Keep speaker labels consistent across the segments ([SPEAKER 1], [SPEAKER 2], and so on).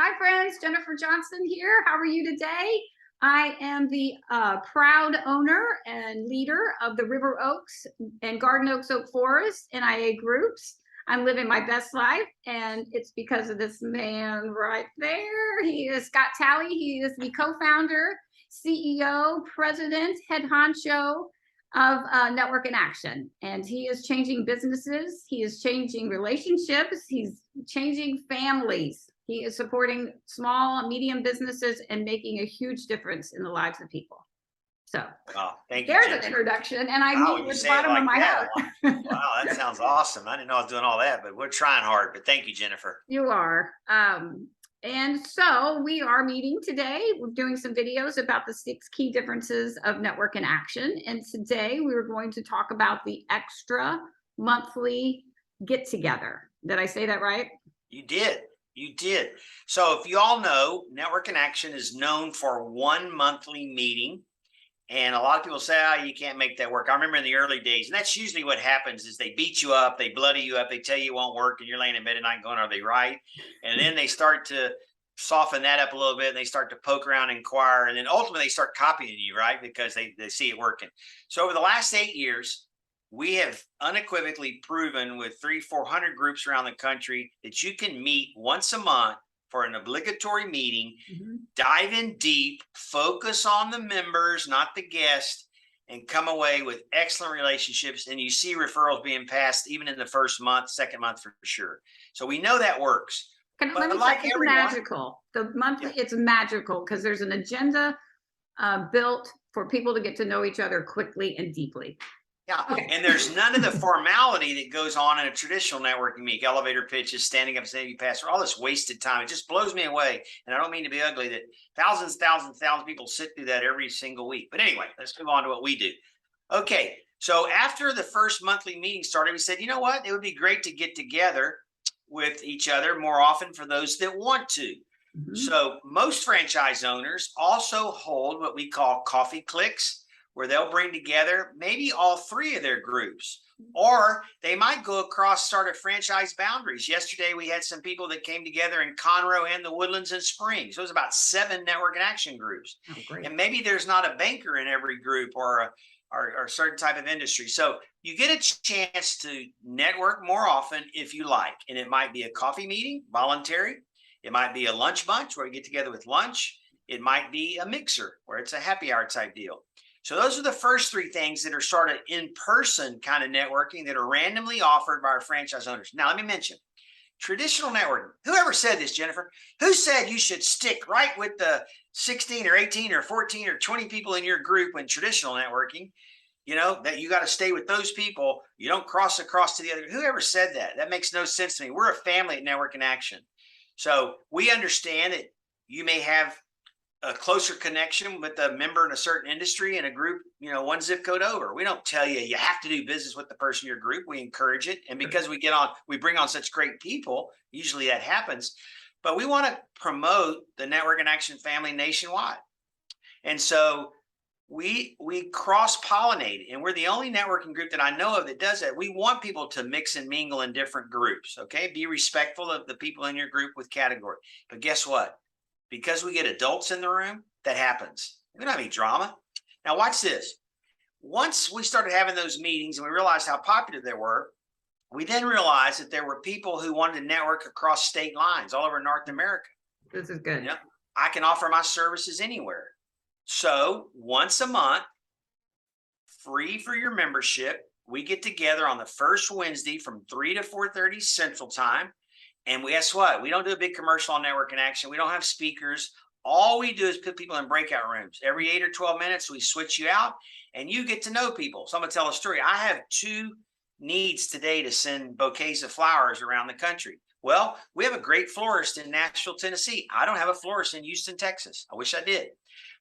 [SPEAKER 1] Hi, friends. Jennifer Johnson here. How are you today? I am the proud owner and leader of the River Oaks and Garden Oaks Oak Forest NIA groups. I'm living my best life, and it's because of this man right there. He is Scott Talley. He is the co-founder, CEO, president, head honcho of Network in Action. And he is changing businesses. He is changing relationships. He's changing families. He is supporting small and medium businesses and making a huge difference in the lives of people. So
[SPEAKER 2] thank you,
[SPEAKER 1] there's
[SPEAKER 2] Jennifer.
[SPEAKER 1] an introduction, and I
[SPEAKER 2] Wow,
[SPEAKER 1] mean
[SPEAKER 2] you
[SPEAKER 1] with the
[SPEAKER 2] say it
[SPEAKER 1] bottom of
[SPEAKER 2] like
[SPEAKER 1] my
[SPEAKER 2] that.
[SPEAKER 1] heart.
[SPEAKER 2] Wow, that sounds awesome. I didn't know I was doing all that, but we're trying hard. But thank you, Jennifer.
[SPEAKER 1] You are. And so we are meeting today. We're doing some videos about the 6 key differences of Network in Action. And today we were going to talk about the extra monthly get together. Did I say that right?
[SPEAKER 2] You did. You did. So if you all know, Network in Action is known for one monthly meeting. And a lot of people say, oh, you can't make that work. I remember in the early days, and that's usually what happens is they beat you up, they bloody you up, they tell you it won't work, and you're laying in bed at night going, are they right? And then they start to soften that up a little bit, and they start to poke around and inquire, and then ultimately they start copying you, right? Because they see it working. So over the last 8 years, we have unequivocally proven with 300-400 groups around the country that you can meet once a month for an obligatory meeting, dive in deep, focus on the members, not the guest, and come away with excellent relationships. And you see referrals being passed even in the first month, second month for sure. So we know that works.
[SPEAKER 1] Let me
[SPEAKER 2] like
[SPEAKER 1] say, it's magical. The monthly, it's magical because there's an agenda built for people to get to know each other quickly and deeply.
[SPEAKER 2] Yeah. Okay. And there's none of the formality that goes on in a traditional networking meeting, elevator pitches, standing up and saying you pass, all this wasted time. It just blows me away. And I don't mean to be ugly that thousands of people sit through that every single week. But anyway, let's move on to what we do. Okay. So after the first monthly meeting started, we said, you know what? It would be great to get together with each other more often for those that want to. So most franchise owners also hold what we call coffee clicks, where they'll bring together maybe all 3 of their groups, or they might go across sort of franchise boundaries. Yesterday, we had some people that came together in Conroe and the Woodlands and Springs. So it was about 7 Network in Action groups. Oh, and maybe there's not a banker in every group or a certain type of industry. So you get a chance to network more often if you like. And it might be a coffee meeting, voluntary. It might be a lunch bunch where we get together with lunch. It might be a mixer where it's a happy hour type deal. So those are the first 3 things that are sort of in-person kind of networking that are randomly offered by our franchise owners. Now, let me mention traditional networking. Whoever said this, Jennifer? Who said you should stick right with the 16 or 18 or 14 or 20 people in your group in traditional networking? You know, that you got to stay with those people. You don't cross across to the other. Whoever said that? That makes no sense to me. We're a family at Network in Action. So we understand that you may have a closer connection with a member in a certain industry in a group, you know, 1 zip code over. We don't tell you you have to do business with the person in your group. We encourage it. And because we bring on such great people, usually that happens. But we want to promote the Network in Action family nationwide. And so we cross-pollinate, and we're the only networking group that I know of that does that. We want people to mix and mingle in different groups. Okay. Be respectful of the people in your group with category. But guess what? Because we get adults in the room, that happens. We don't have any drama. Now watch this. Once we started having those meetings and we realized how popular they were, we then realized that there were people who wanted to network across state lines all over North America.
[SPEAKER 1] This is good.
[SPEAKER 2] You know, I can offer my services anywhere. So once a month, free for your membership, we get together on the first Wednesday from 3 to 4:30 Central Time. And guess what? We don't do a big commercial on Network in Action. We don't have speakers. All we do is put people in breakout rooms. Every 8 or 12 minutes, we switch you out and you get to know people. So I'm going to tell a story. I have 2 needs today to send bouquets of flowers around the country. Well, we have a great florist in Nashville, Tennessee. I don't have a florist in Houston, Texas. I wish I did.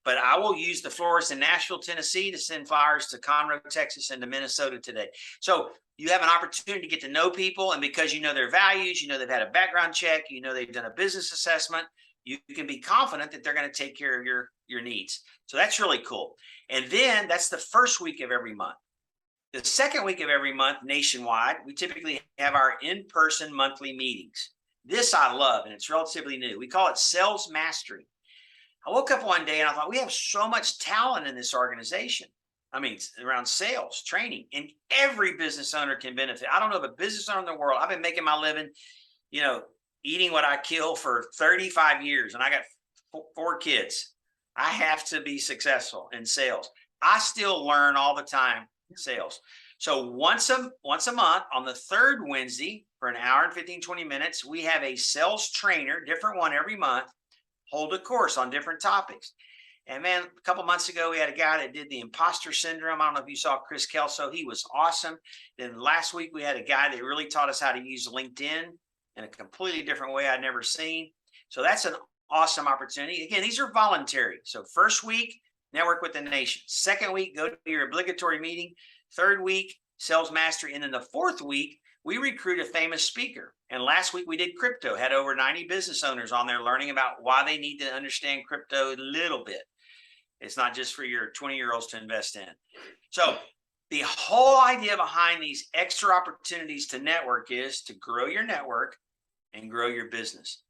[SPEAKER 2] But I will use the florist in Nashville, Tennessee to send flowers to Conroe, Texas, and to Minnesota today. So you have an opportunity to get to know people. And because you know their values, you know they've had a background check, you know they've done a business assessment, you can be confident that they're going to take care of your needs. So that's really cool. And then that's the first week of every month. The second week of every month nationwide, we typically have our in-person monthly meetings. This I love, and it's relatively new. We call it sales mastery. I woke up one day and I thought, we have so much talent in this organization. I mean, around sales, training, and every business owner can benefit. I don't know of a business owner in the world. I've been making my living, you know, eating what I kill for 35 years, and I got 4 kids. I have to be successful in sales. I still learn all the time in sales. So once a month on the third Wednesday for an hour and 15, 20 minutes, we have a sales trainer, different one every month, hold a course on different topics. And man, a couple months ago, we had a guy that did the imposter syndrome. I don't know if you saw Chris Kelso. He was awesome. Then last week, we had a guy that really taught us how to use LinkedIn in a completely different way I'd never seen. So that's an awesome opportunity. Again, these are voluntary. So first week, network with the nation. Second week, go to your obligatory meeting. Third week, sales mastery. And then the fourth week, we recruit a famous speaker. And last week we did crypto, had over 90 business owners on there learning about why they need to understand crypto a little bit. It's not just for your 20-year-olds to invest in. So the whole idea behind these extra opportunities to network is to grow your network and grow your business.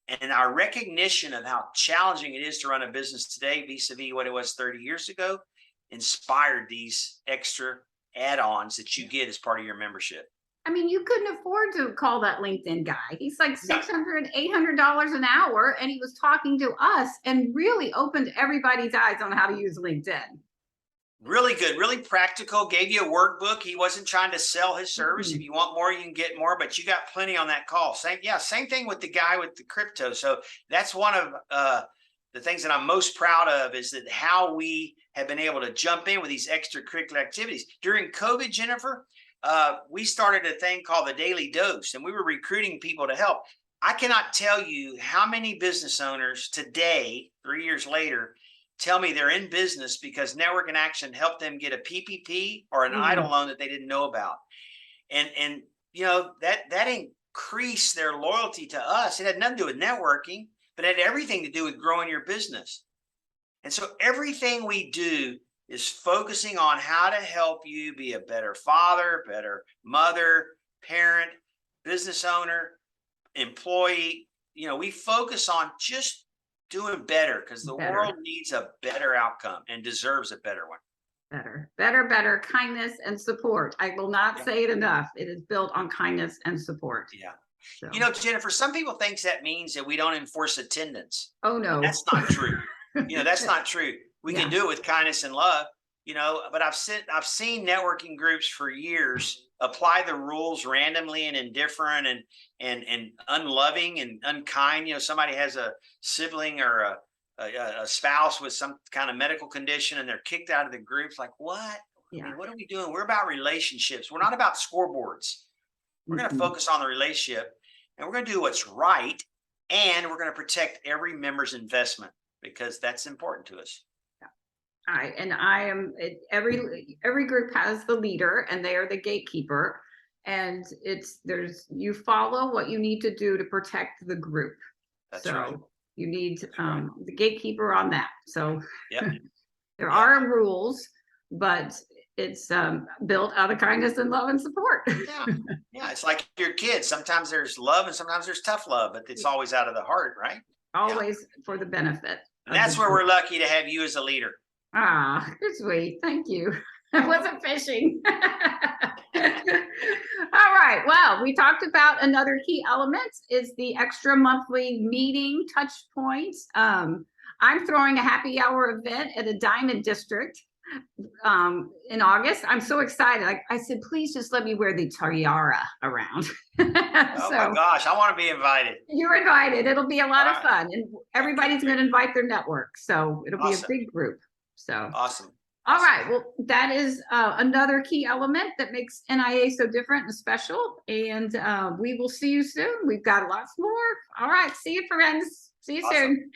[SPEAKER 2] And our recognition of how challenging it is to run a business today vis-a-vis what it was 30 years ago inspired these extra add-ons that you get as part of your membership.
[SPEAKER 1] I mean, you couldn't afford to call that LinkedIn guy. He's like $600, $800 an hour, and he was talking to us and really opened everybody's eyes on how to use LinkedIn.
[SPEAKER 2] Really good, really practical, gave you a workbook. He wasn't trying to sell his service. If you want more, you can get more, but you got plenty on that call. Same thing with the guy with the crypto. So that's one of the things that I'm most proud of, is that how we have been able to jump in with these extracurricular activities. During COVID, Jennifer, we started a thing called the Daily Dose, and we were recruiting people to help. I cannot tell you how many business owners today, 3 years later, tell me they're in business because Network in Action helped them get a PPP or an EIDL loan that they didn't know about. And you know, that increased their loyalty to us. It had nothing to do with networking, but it had everything to do with growing your business. And so everything we do is focusing on how to help you be a better father, better mother, parent, business owner, employee. You know, we focus on just doing better because the world needs a better outcome and deserves a better one.
[SPEAKER 1] Better, kindness and support. I will not say it enough. It is built on kindness and support.
[SPEAKER 2] Yeah.
[SPEAKER 1] So.
[SPEAKER 2] You know, Jennifer, some people think that means that we don't enforce attendance.
[SPEAKER 1] Oh, no.
[SPEAKER 2] And that's not true. You know, that's not true. We can do it with kindness and love, you know, but I've seen networking groups for years apply the rules randomly and indifferent and unloving and unkind. You know, somebody has a sibling or a spouse with some kind of medical condition and they're kicked out of the groups. Like, what? I mean, what are we doing? We're about relationships. We're not about scoreboards. We're going to focus on the relationship, and we're going to do what's right, and we're going to protect every member's investment because that's important to us.
[SPEAKER 1] And I am, every group has the leader and they are the gatekeeper, and you follow what you need to do to protect the group.
[SPEAKER 2] That's right.
[SPEAKER 1] You need the gatekeeper on that. So there are rules, but it's built out of kindness and love and support.
[SPEAKER 2] Yeah, it's like your kids. Sometimes there's love and sometimes there's tough love, but it's always out of the heart, right?
[SPEAKER 1] Always for the benefit.
[SPEAKER 2] And that's where we're lucky to have you as a leader.
[SPEAKER 1] Ah, you're sweet. Thank you. I wasn't fishing. All right. Well, we talked about another key element is the extra monthly meeting touch points. I'm throwing a happy hour event at a Diamond District in August. I'm so excited. I said, please just let me wear the tiara around.
[SPEAKER 2] Oh my gosh, I want to be invited.
[SPEAKER 1] You're invited. It'll be a lot of fun, and everybody's going to invite their network. So it'll be a big group. So
[SPEAKER 2] awesome.
[SPEAKER 1] All right. Well, that is another key element that makes NIA so different and special. And we will see you soon. We've got lots more. All right. See you, friends. See you soon.